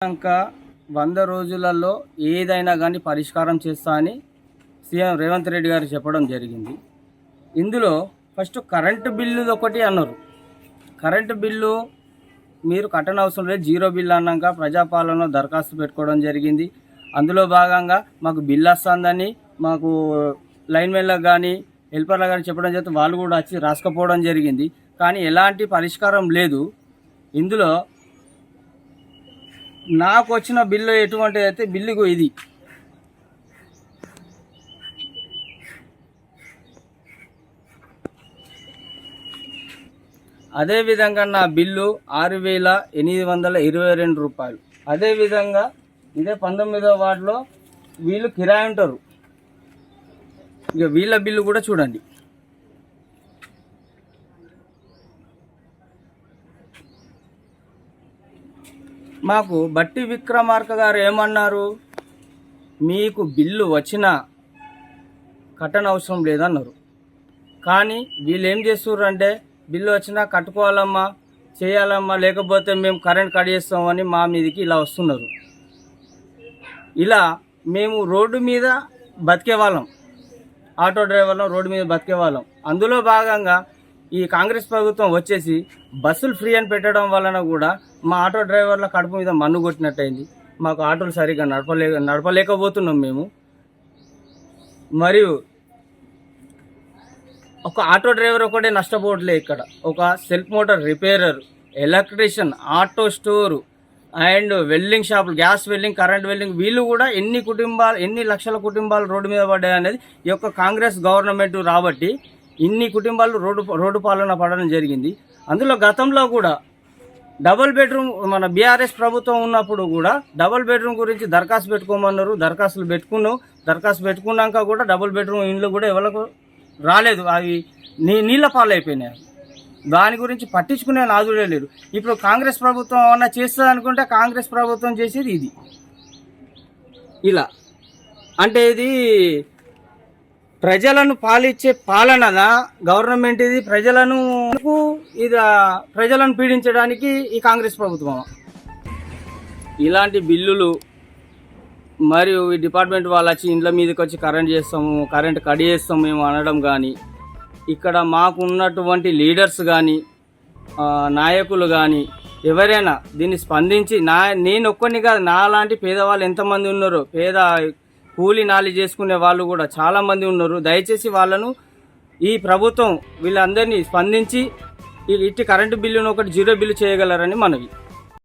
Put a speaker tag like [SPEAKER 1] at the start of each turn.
[SPEAKER 1] ఇంకా 100 రోజులలో ఏదైనా కానీ పరిష్కారం చేస్తా అని సీఎం రేవంత్ రెడ్డి గారు చెప్పడం జరిగింది. ఇందులో ఫస్ట్ కరెంటు బిల్లు ఒకటి అన్నారు. కరెంటు బిల్లు మీరు కట్టనవసరం లేదు, జీరో బిల్లు అన్నాక ప్రజాపాలనలో దరఖాస్తు పెట్టుకోవడం జరిగింది. అందులో భాగంగా మాకు బిల్లు వస్తుందని మాకు లైన్మెన్లకు కానీ హెల్పర్లకు కానీ చెప్పడం చేస్తే వాళ్ళు కూడా వచ్చి రాసుకపోవడం జరిగింది. కానీ ఎలాంటి పరిష్కారం లేదు. ఇందులో నాకు వచ్చిన బిల్లు ఎటువంటిది అయితే బిల్లుకు ఇది అదేవిధంగా నా బిల్లు 6,822 రూపాయలు. అదేవిధంగా ఇదే 19వ వార్డులో వీళ్ళు కిరాయి ఉంటారు. ఇక వీళ్ళ బిల్లు కూడా చూడండి. మాకు బట్టి విక్రమార్క గారు ఏమన్నారు, మీకు బిల్లు వచ్చినా కట్టనవసరం లేదన్నారు. కానీ వీళ్ళు ఏం చేస్తుర్రు అంటే బిల్లు వచ్చినా కట్టుకోవాలమ్మా, చేయాలమ్మా, లేకపోతే మేము కరెంట్ కట్ చేస్తామని మా మీదకి ఇలా వస్తున్నారు. ఇలా మేము రోడ్డు మీద బతికే వాళ్ళం, ఆటో డ్రైవర్లం, రోడ్డు మీద బతికే వాళ్ళం. అందులో భాగంగా ఈ కాంగ్రెస్ ప్రభుత్వం వచ్చేసి బస్సులు ఫ్రీ అని పెట్టడం వలన కూడా మా ఆటో డ్రైవర్ల కడుపు మీద మన్ను కొట్టినట్టయింది. మాకు ఆటోలు సరిగ్గా నడపలేకపోతున్నాం మేము. మరియు ఒక ఆటో డ్రైవర్ ఒకటే నష్టపోవట్లే, ఇక్కడ ఒక self motor repairer, electrician, auto store and welding షాపులు, గ్యాస్ వెల్డింగ్, కరెంట్ వెల్డింగ్, వీళ్ళు కూడా ఎన్ని లక్షల కుటుంబాలు రోడ్డు మీద పడ్డాయి అనేది ఈ యొక్క కాంగ్రెస్ గవర్నమెంట్ రాబట్టి ఇన్ని కుటుంబాలు రోడ్డు పాలన పడడం జరిగింది. అందులో గతంలో కూడా డబుల్ బెడ్రూమ్ మన బీఆర్ఎస్ ప్రభుత్వం ఉన్నప్పుడు కూడా డబుల్ బెడ్రూమ్ గురించి దరఖాస్తు పెట్టుకోమన్నారు. దరఖాస్తు పెట్టుకున్నాక కూడా డబుల్ బెడ్రూమ్ ఇండ్లు కూడా ఎవరికి రాలేదు. అవి నీళ్ళ పాలైపోయినాయి. దాని గురించి పట్టించుకునే నాదుడే లేరు. ఇప్పుడు కాంగ్రెస్ ప్రభుత్వం ఏమన్నా చేస్తుంది అనుకుంటే కాంగ్రెస్ ప్రభుత్వం చేసేది ఇది. ఇలా అంటే ఇది ప్రజలను పాలించే పాలనదా గవర్నమెంట్? ఇది ప్రజలను పీడించడానికి ఈ కాంగ్రెస్ ప్రభుత్వం. ఇలాంటి బిల్లులు మరియు ఈ డిపార్ట్మెంట్ వాళ్ళు వచ్చి ఇండ్ల మీదకి వచ్చి కరెంట్ కట్ చేస్తాము మేము అనడం కానీ, ఇక్కడ మాకు ఉన్నటువంటి లీడర్స్ కానీ నాయకులు కానీ ఎవరైనా దీన్ని స్పందించి నేను ఒక్కడిని కాదు, నాలాంటి పేదవాళ్ళు ఎంతమంది ఉన్నారో, కూలీ నాలి చేసుకునే వాళ్ళు కూడా చాలామంది ఉన్నారు. దయచేసి వాళ్ళను ఈ ప్రభుత్వం వీళ్ళందరినీ స్పందించి ఇట్టి కరెంటు బిల్లును ఒకటి జీరో బిల్లు చేయగలరని మనవి.